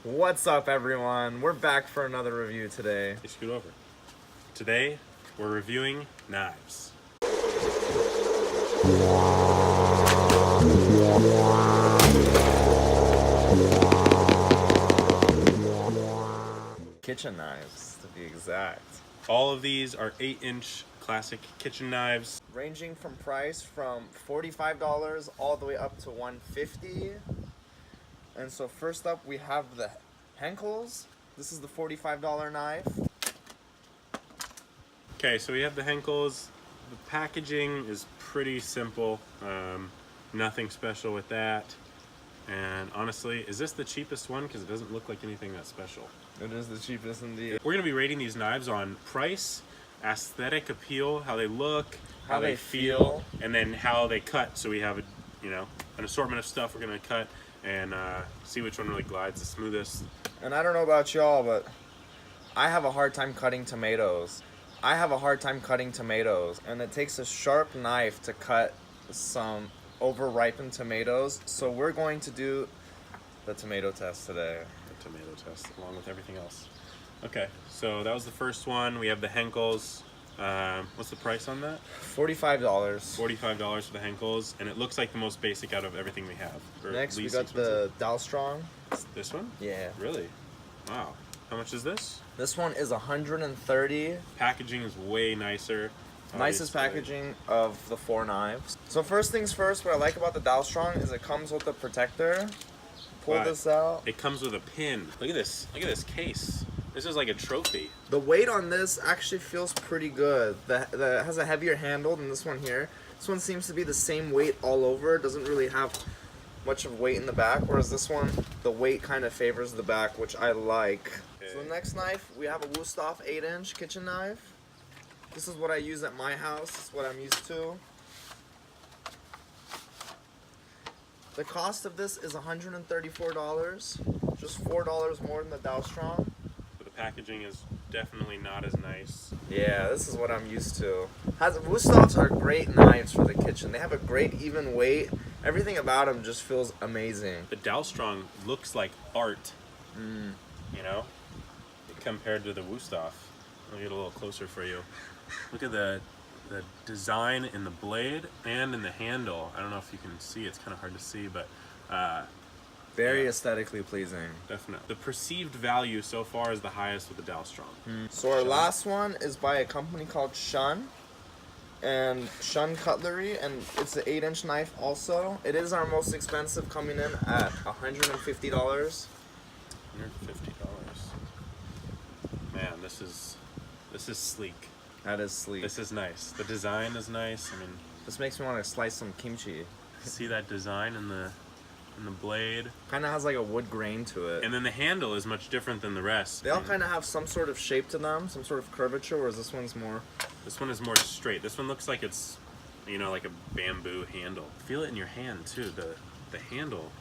What's up, everyone? We're back for another review today. Hey, scoot over. Today, we're reviewing knives. Kitchen knives, to be exact. All of these are 8-inch classic kitchen knives. Ranging from price from $45 all the way up to $150. And so first up, we have the Henckels. This is the $45 knife. Okay, so we have the Henckels. The packaging is pretty simple. Nothing special with that. And honestly, is this the cheapest one? Because it doesn't look like anything that special. It is the cheapest indeed. We're going to be rating these knives on price, aesthetic appeal, how they look, how they feel, and then how they cut. So we have an assortment of stuff we're going to cut and see which one really glides the smoothest. And I don't know about y'all, but I have a hard time cutting tomatoes. And it takes a sharp knife to cut some over-ripened tomatoes. So we're going to do the tomato test today. The tomato test, along with everything else. Okay, so that was the first one. We have the Henckels. What's the price on that? $45. $45 for the Henckels, and it looks like the most basic out of everything we have. Next, we got the Dalstrong. This one? Yeah. Really? Wow. How much is this? This one is $130. Packaging is way nicer. Nicest obviously. packaging of the 4 knives. So first things first, what I like about the Dalstrong is it comes with a protector. Pull this out. It comes with a pin. Look at this. Look at this case. This is like a trophy. The weight on this actually feels pretty good. It has a heavier handle than this one here. This one seems to be the same weight all over. It doesn't really have much of weight in the back, whereas this one, the weight kind of favors the back, which I like. Okay. So the next knife, we have a Wusthof 8-inch kitchen knife. This is what I use at my house. This is what I'm used to. The cost of this is $134, just $4 more than the Dalstrong. But the packaging is definitely not as nice. Yeah, this is what I'm used to. Wustofs are great knives for the kitchen. They have a great even weight. Everything about them just feels amazing. The Dalstrong looks like art, you know, compared to the Wusthof. I'll get a little closer for you. Look at the design in the blade and in the handle. I don't know if you can see, it's kind of hard to see, but Very aesthetically pleasing. definitely. The perceived value so far is the highest with the Dalstrong. So our last one is by a company called Shun. And Shun Cutlery, and it's an 8-inch knife also. It is our most expensive, coming in at $150. $150. Man, this is sleek. That is sleek. This is nice. The design is nice. I mean, This makes me want to slice some kimchi. see that design in the blade, Kind of has like a wood grain to it. and then the handle is much different than the rest. They all kind of have some sort of shape to them, some sort of curvature, whereas this one's more... This one is more straight. This one looks like it's, like a bamboo handle. Feel it in your hand too. The handle,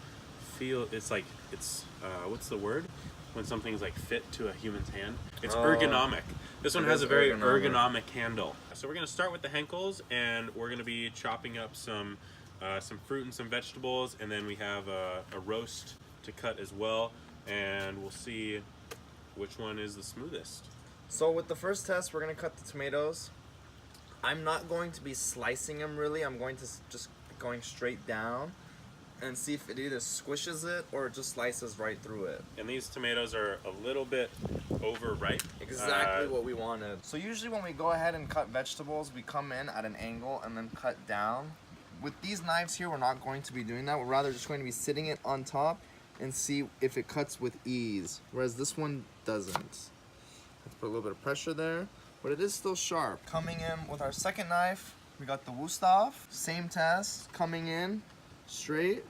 it's like it's what's the word? When something's like fit to a human's hand. It's ergonomic. This one has a very ergonomic handle. So we're gonna start with the Henckels, and we're gonna be chopping up some fruit and some vegetables, and then we have a roast to cut as well, and we'll see which one is the smoothest. So with the first test, we're going to cut the tomatoes. I'm not going to be slicing them really. I'm going to just going straight down and see if it either squishes it or it just slices right through it. And these tomatoes are a little bit overripe. Exactly what we wanted. So usually when we go ahead and cut vegetables, we come in at an angle and then cut down. With these knives here, we're not going to be doing that. We're rather just going to be sitting it on top and see if it cuts with ease, whereas this one doesn't. Let's put a little bit of pressure there, but it is still sharp. Coming in with our second knife, we got the Wusthof. Same test, coming in straight.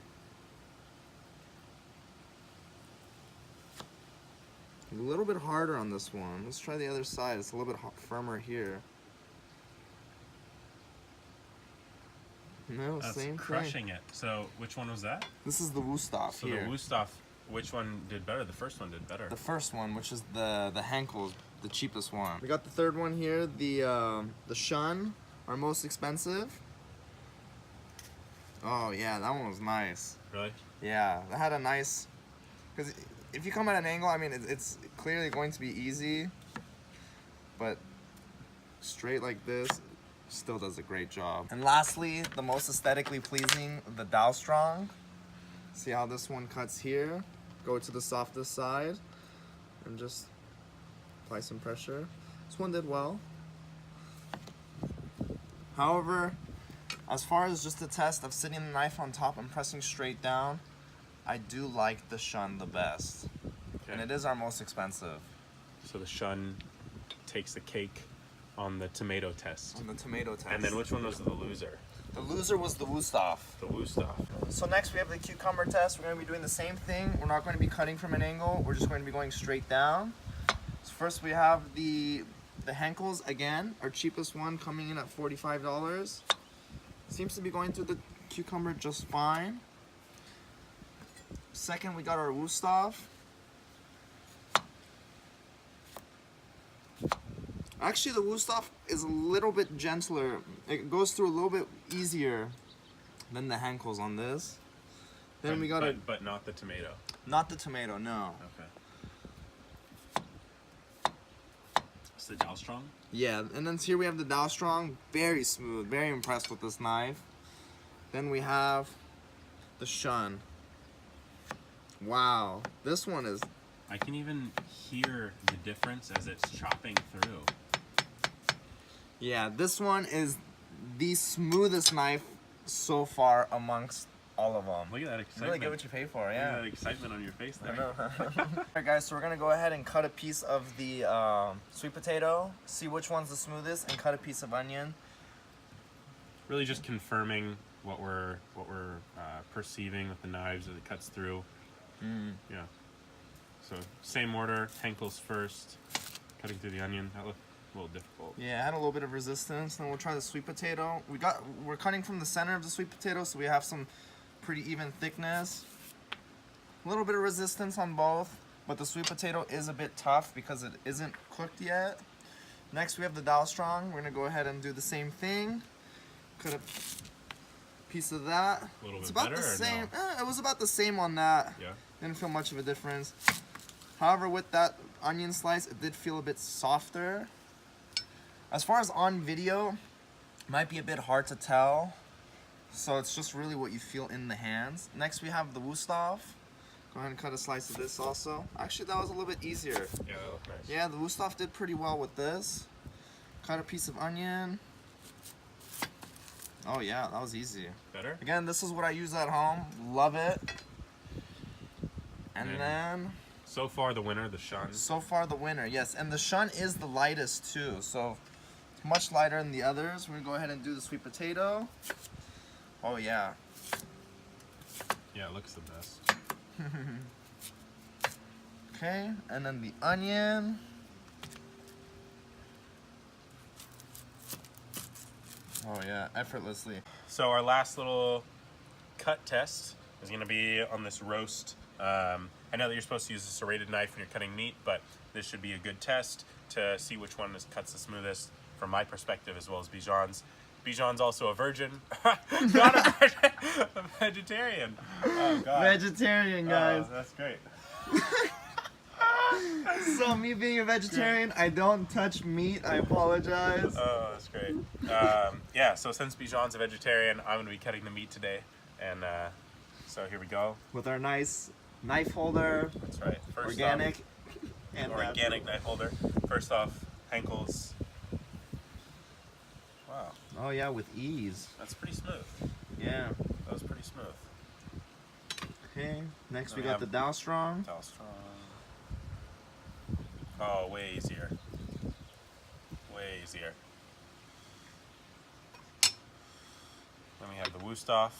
A little bit harder on this one. Let's try the other side. It's a little bit firmer here. No, That's same crushing thing. it. So which one was that? This is the Wusthof So here. the Wusthof, which one did better? The first one did better. The first one, which is the Henckels, the cheapest one. We got the third one here, the Shun, our most expensive. Oh yeah, that one was nice. Really? Yeah, that had a nice, because if you come at an angle, I mean, it's clearly going to be easy, but straight like this still does a great job. And lastly, the most aesthetically pleasing, the Dow Strong. See how this one cuts here? Go to the softest side and just apply some pressure. This one did well. However, as far as just the test of sitting the knife on top and pressing straight down, I do like the Shun the best. Okay. And it is our most expensive. So the Shun takes the cake on the tomato test. On the tomato test. And then which one was the loser? The loser was the Wusthof. The Wusthof. So next we have the cucumber test. We're going to be doing the same thing. We're not going to be cutting from an angle. We're just going to be going straight down. So first we have the Henkel's again, our cheapest one, coming in at $45. Seems to be going through the cucumber just fine. Second, we got our Wusthof. Actually, the Wusthof is a little bit gentler. It goes through a little bit easier than the Henkel's on this. Then we got but not the tomato. not the tomato, no. Okay. It's the Dow Strong. Yeah, and then here we have the Dow Strong, very smooth, very impressed with this knife. Then we have the Shun. Wow, this one is, I can even hear the difference as it's chopping through. yeah, this one is the smoothest knife so far amongst all of them. Look at that You excitement. really get what you pay for, Look at yeah. that excitement on your face there. I know. Alright guys, so we're gonna go ahead and cut a piece of the sweet potato, see which one's the smoothest, and cut a piece of onion. Really just confirming what we're perceiving with the knives as it cuts through. Yeah. So same order. Henkel's first. Cutting through the onion. That looked a little difficult. Yeah, it had a little bit of resistance. Then we'll try the sweet potato. We're cutting from the center of the sweet potato, so we have some pretty even thickness. A little bit of resistance on both, but the sweet potato is a bit tough because it isn't cooked yet. Next, we have the Dow Strong. We're gonna go ahead and do the same thing. Cut a piece of that. A little It's bit about better the or same. no? It was about the same on that. Yeah. Didn't feel much of a difference. However, with that onion slice, it did feel a bit softer. As far as on video, it might be a bit hard to tell. So it's just really what you feel in the hands. Next, we have the Wusthof. Go ahead and cut a slice of this also. Actually, that was a little bit easier. Yeah, that looked nice. Yeah, the Wusthof did pretty well with this. Cut a piece of onion. Oh yeah, that was easy. Better? Again, this is what I use at home. Love it. And And then, So far the winner, the Shun. so far the winner, yes. And the Shun is the lightest too, so it's much lighter than the others. We're gonna go ahead and do the sweet potato. Oh yeah. Yeah, it looks the best. Okay, and then the onion. Oh yeah, effortlessly. So our last little cut test is going to be on this roast. I know that you're supposed to use a serrated knife when you're cutting meat, but this should be a good test to see which one cuts the smoothest from my perspective as well as Bijan's. Bijan's also a virgin. Not a virgin, a vegetarian. Oh, God. Vegetarian, guys. Oh, that's great. So me being a vegetarian, I don't touch meat. I apologize. Oh, that's great. Yeah, so since Bijan's a vegetarian, I'm going to be cutting the meat today. And so here we go. With our nice knife holder, That's right. First organic, off, and organic knife holder. First off, Henkel's. Wow, Oh yeah, with ease. that's pretty smooth. Yeah. That was pretty smooth. Okay. Next we We got have- the Dow Strong. Dow Strong. Oh, way easier. Way easier. Then we have the Wusthof.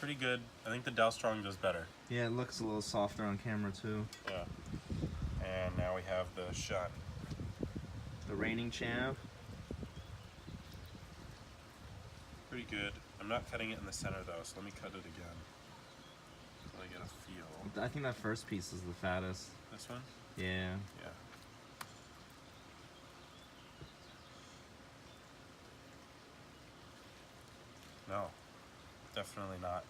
Pretty good. I think the Dow Strong does better. Yeah, it looks a little softer on camera too. Yeah. And now we have the Shun. The reigning champ. Pretty good. I'm not cutting it in the center though, so let me cut it again. So I get a feel. I think that first piece is the fattest. This one? Yeah. Yeah. No. Definitely not.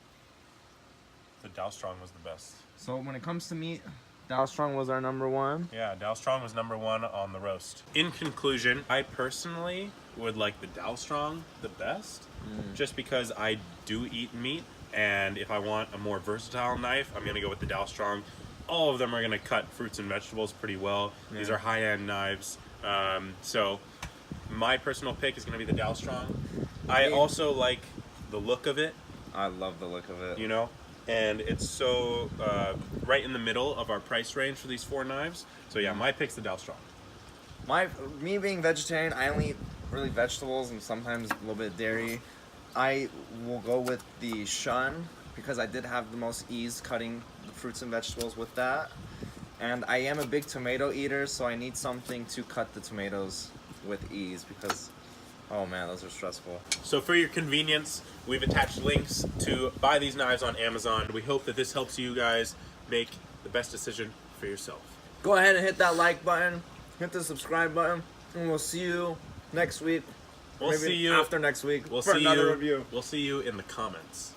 Dalstrong was the best. So when it comes to meat, Dalstrong was our number one. Yeah, Dalstrong was number one on the roast. In conclusion, I personally would like the Dalstrong the best, just because I do eat meat, and if I want a more versatile knife, I'm gonna go with the Dalstrong. All of them are gonna cut fruits and vegetables pretty well. These Yeah. are high-end knives, so my personal pick is gonna be the Dalstrong. I also like the look of it, I love the look of it. you know, and it's so right in the middle of our price range for these 4 knives. So yeah, my pick's the Dalstrong. Me being vegetarian, I only eat really vegetables and sometimes a little bit of dairy. I will go with the Shun because I did have the most ease cutting the fruits and vegetables with that. And I am a big tomato eater, so I need something to cut the tomatoes with ease because, oh man, those are stressful. So for your convenience, we've attached links to buy these knives on Amazon. We hope that this helps you guys make the best decision for yourself. Go ahead and hit that like button, hit the subscribe button, and we'll see you next week. We'll Maybe see you after next week We'll for see another you. review. We'll see you in the comments.